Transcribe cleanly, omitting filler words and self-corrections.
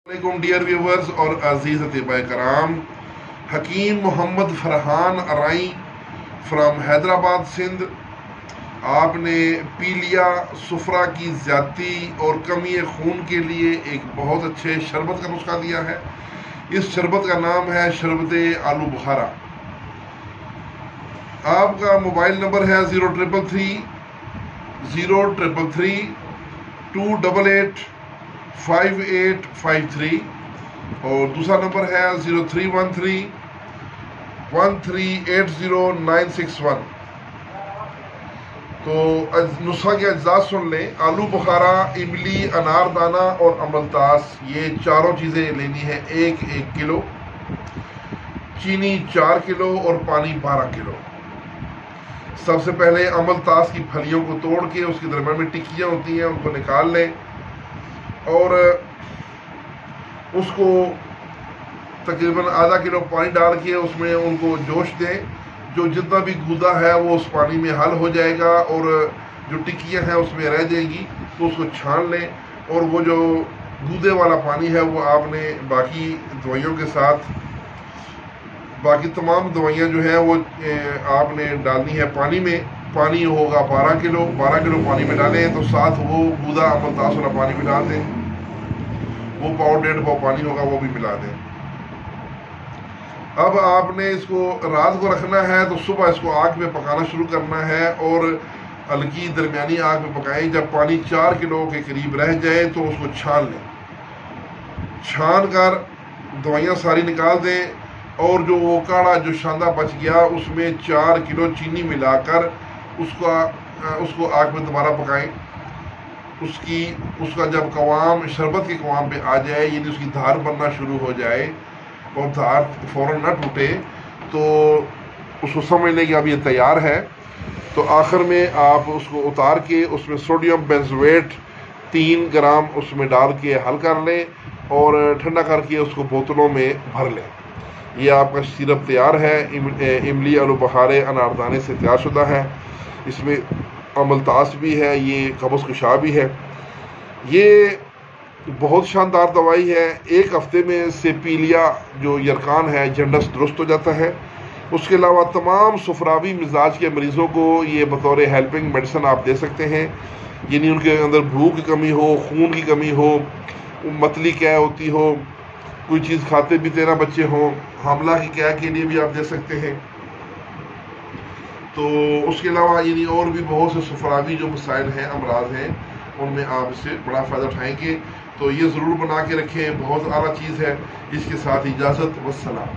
Dear viewers और अजीज अतिबाए कराम, हकीम Mohammad Farhan Arain from Hyderabad Sindh. आपने पीलिया सुफरा की ज़्यादती और कमी खून के लिए एक बहुत अच्छे शरबत का नुस्खा दिया है। इस शरबत का नाम है शरबत आलूबुखारा। आपका मोबाइल नंबर है 0333-288-5853 और दूसरा नंबर है 0313-1380-961। तो नुस्खा के अज्जा सुन लें। आलू बुखारा, इमली, अनारदाना और अमलतास, ये चारों चीज़ें लेनी है। एक किलो, चीनी 4 किलो और पानी 12 किलो। सबसे पहले अमलतास की फलियों को तोड़ के उसके दरम्यान में टिक्कियाँ होती हैं, उनको निकाल लें और उसको तकरीबन आधा किलो पानी डाल के उसमें उनको जोश दें। जो जितना भी गूदा है वो उस पानी में हल हो जाएगा और जो टिक्कियाँ हैं उसमें रह जाएंगी, तो उसको छान लें। और वो जो गूदे वाला पानी है वो आपने बाकी दवाइयों के साथ, बाकी तमाम दवाइयाँ जो हैं वो आपने डालनी है पानी में। पानी होगा 12 किलो पानी में डालें, तो साथ वो गूदा अमलतास वाला पानी भी डाल दें। वो पाव 1.5 पाव पानी होगा वो भी मिला दें। अब आपने इसको रात को रखना है, तो सुबह इसको आग में पकाना शुरू करना है और हल्की दरमियानी आग में पकाएं। जब पानी 4 किलो के करीब रह जाए तो उसको छान लें। छान कर दवाइयाँ सारी निकाल दें और जो वो काढ़ा जो शांदा बच गया उसमें 4 किलो चीनी मिलाकर उसको आग में दोबारा पकाएं। उसका जब कवाम शरबत के कवाम पे आ जाए, यानी उसकी धार बनना शुरू हो जाए और धार फौरन न टूटे, तो उसको समझ लें कि अब ये तैयार है। तो आखिर में आप उसको उतार के उसमें सोडियम बेंजोएट 3 ग्राम उसमें डाल के हल कर लें और ठंडा करके उसको बोतलों में भर लें। ये आपका सिरप तैयार है। इमली, आलूबुखारे, अनारदाने से तैयार शुदा है। इसमें अमलतास भी है, ये कब्ज़ कुशा भी है। ये बहुत शानदार दवाई है। 1 हफ्ते में से पीलिया जो यरकान है जंडस दुरुस्त हो जाता है। उसके अलावा तमाम सुफरावी मिजाज के मरीज़ों को ये बतौर हेल्पिंग मेडिसिन आप दे सकते हैं। यानी उनके अंदर भूख की कमी हो, खून की कमी हो, मतली क्या होती हो, कोई चीज़ खाते पीते ना बच्चे हों, हमला की क्या के लिए भी आप दे सकते हैं। तो उसके अलावा यानी और भी बहुत से सुफरावी जो मसाइल हैं, अमराज हैं, उनमें आप इससे बड़ा फ़ायदा उठाएंगे। तो ये ज़रूर बना के रखें, बहुत आला चीज़ है। इसके साथ इजाज़त, वस्सलाम।